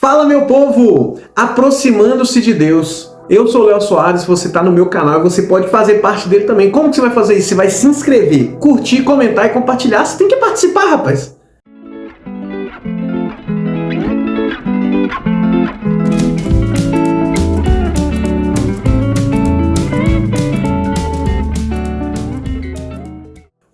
Fala, meu povo! Aproximando-se de Deus. Eu sou o Léo Soares, você está no meu canal e você pode fazer parte dele também. Como que você vai fazer isso? Você vai se inscrever, curtir, comentar e compartilhar. Você tem que participar, rapaz!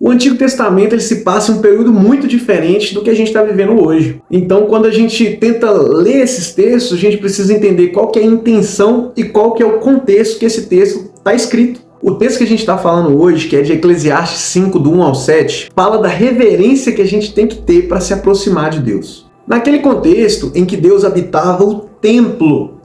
O Antigo Testamento ele se passa em um período muito diferente do que a gente está vivendo hoje. Então, quando a gente tenta ler esses textos, a gente precisa entender qual que é a intenção e qual que é o contexto que esse texto está escrito. O texto que a gente está falando hoje, que é de Eclesiastes 5, do 1 ao 7, fala da reverência que a gente tem que ter para se aproximar de Deus. Naquele contexto em que Deus habitava o templo,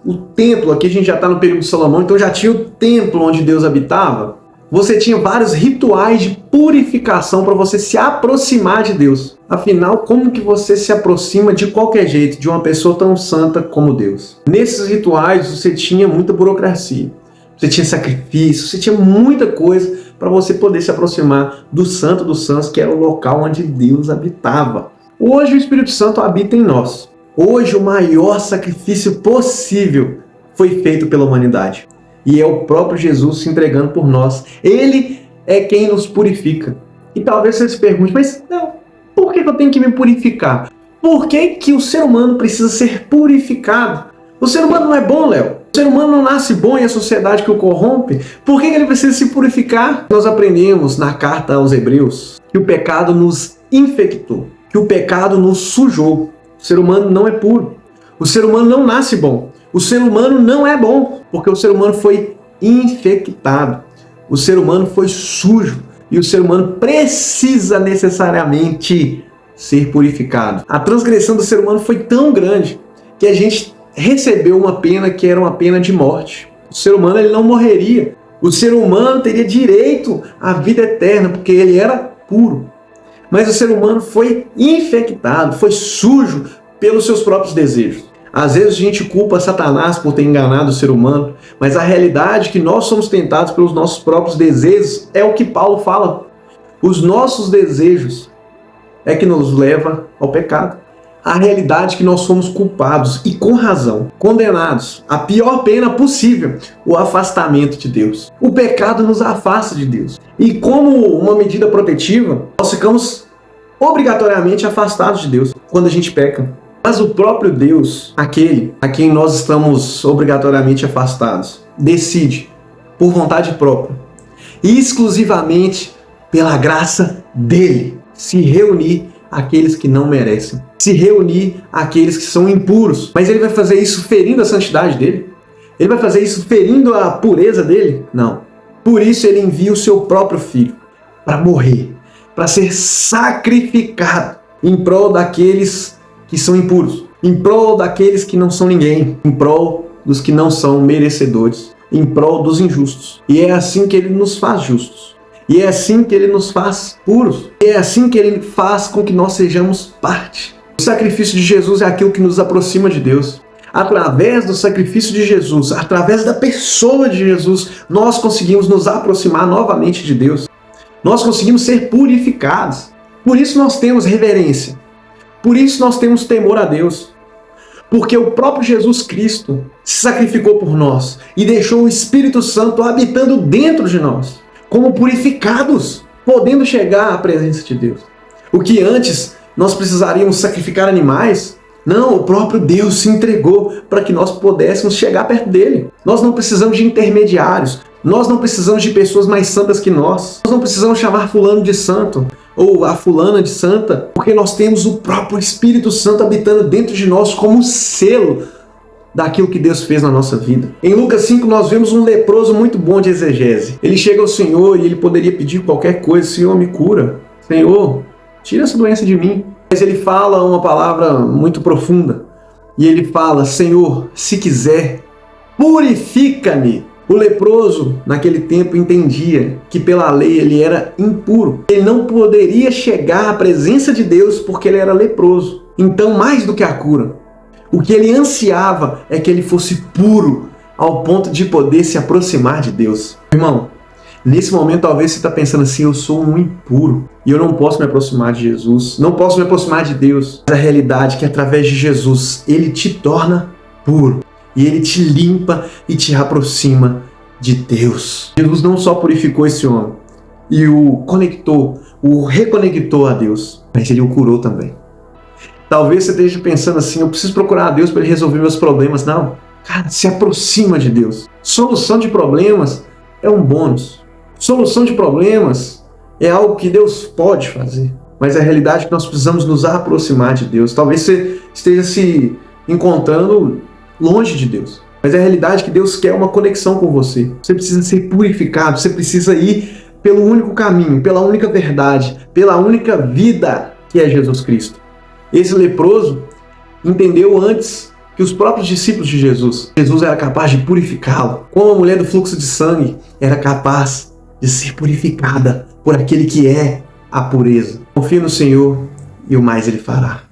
aqui a gente já está no período de Salomão, então já tinha o templo onde Deus habitava. Você tinha vários rituais de purificação para você se aproximar de Deus. Afinal, como que você se aproxima de qualquer jeito de uma pessoa tão santa como Deus? Nesses rituais você tinha muita burocracia, você tinha sacrifício, você tinha muita coisa para você poder se aproximar do Santo dos Santos, que era o local onde Deus habitava. Hoje o Espírito Santo habita em nós. Hoje o maior sacrifício possível foi feito pela humanidade. E é o próprio Jesus se entregando por nós. Ele é quem nos purifica. E talvez você se pergunte, mas não, por que eu tenho que me purificar? Por que o ser humano precisa ser purificado? O ser humano não é bom, Léo. O ser humano não nasce bom e a sociedade que o corrompe. Por que ele precisa se purificar? Nós aprendemos na carta aos Hebreus que o pecado nos infectou, que o pecado nos sujou. O ser humano não é puro. O ser humano não nasce bom. O ser humano não é bom, porque o ser humano foi infectado. O ser humano foi sujo e o ser humano precisa necessariamente ser purificado. A transgressão do ser humano foi tão grande que a gente recebeu uma pena que era uma pena de morte. O ser humano ele não morreria. O ser humano teria direito à vida eterna, porque ele era puro. Mas o ser humano foi infectado, foi sujo pelos seus próprios desejos. Às vezes a gente culpa Satanás por ter enganado o ser humano, mas a realidade é que nós somos tentados pelos nossos próprios desejos é o que Paulo fala. Os nossos desejos é que nos leva ao pecado. A realidade é que nós somos culpados e com razão, condenados à pior pena possível, o afastamento de Deus. O pecado nos afasta de Deus. E como uma medida protetiva, nós ficamos obrigatoriamente afastados de Deus quando a gente peca. Mas o próprio Deus, aquele a quem nós estamos obrigatoriamente afastados, decide, por vontade própria, e exclusivamente pela graça dele, se reunir àqueles que não merecem, se reunir àqueles que são impuros. Mas ele vai fazer isso ferindo a santidade dele? Ele vai fazer isso ferindo a pureza dele? Não. Por isso ele envia o seu próprio filho para morrer, para ser sacrificado em prol daqueles que são impuros, em prol daqueles que não são ninguém, em prol dos que não são merecedores, em prol dos injustos. E é assim que ele nos faz justos. E é assim que ele nos faz puros. E é assim que ele faz com que nós sejamos parte. O sacrifício de Jesus é aquilo que nos aproxima de Deus. Através do sacrifício de Jesus, através da pessoa de Jesus, nós conseguimos nos aproximar novamente de Deus. Nós conseguimos ser purificados. Por isso nós temos reverência. Por isso nós temos temor a Deus, porque o próprio Jesus Cristo se sacrificou por nós e deixou o Espírito Santo habitando dentro de nós, como purificados, podendo chegar à presença de Deus. O que antes nós precisaríamos sacrificar animais, não, o próprio Deus se entregou para que nós pudéssemos chegar perto dele. Nós não precisamos de intermediários, nós não precisamos de pessoas mais santas que nós não precisamos chamar fulano de santo, ou a fulana de santa, porque nós temos o próprio Espírito Santo habitando dentro de nós como selo daquilo que Deus fez na nossa vida. Em Lucas 5 nós vemos um leproso muito bom de exegese. Ele chega ao Senhor e ele poderia pedir qualquer coisa: Senhor, me cura. Senhor, tira essa doença de mim. Mas ele fala uma palavra muito profunda. E ele fala: Senhor, se quiser, purifica-me. O leproso, naquele tempo, entendia que pela lei ele era impuro. Ele não poderia chegar à presença de Deus porque ele era leproso. Então, mais do que a cura, o que ele ansiava é que ele fosse puro ao ponto de poder se aproximar de Deus. Irmão, Nesse momento, talvez você está pensando assim, eu sou um impuro e eu não posso me aproximar de Jesus, não posso me aproximar de Deus. Mas a realidade é que através de Jesus, Ele te torna puro e Ele te limpa e te aproxima de Deus. Jesus não só purificou esse homem e o conectou, o reconectou a Deus, mas Ele o curou também. Talvez você esteja pensando assim, eu preciso procurar a Deus para Ele resolver meus problemas. Não, cara, se aproxima de Deus. Solução de problemas é um bônus. Solução de problemas é algo que Deus pode fazer. Mas a realidade é que nós precisamos nos aproximar de Deus. Talvez você esteja se encontrando longe de Deus. Mas a realidade é que Deus quer uma conexão com você. Você precisa ser purificado, você precisa ir pelo único caminho, pela única verdade, pela única vida que é Jesus Cristo. Esse leproso entendeu antes que os próprios discípulos de Jesus era capaz de purificá-lo. Como a mulher do fluxo de sangue era capaz de ser purificada por aquele que é a pureza. Confie no Senhor e o mais Ele fará.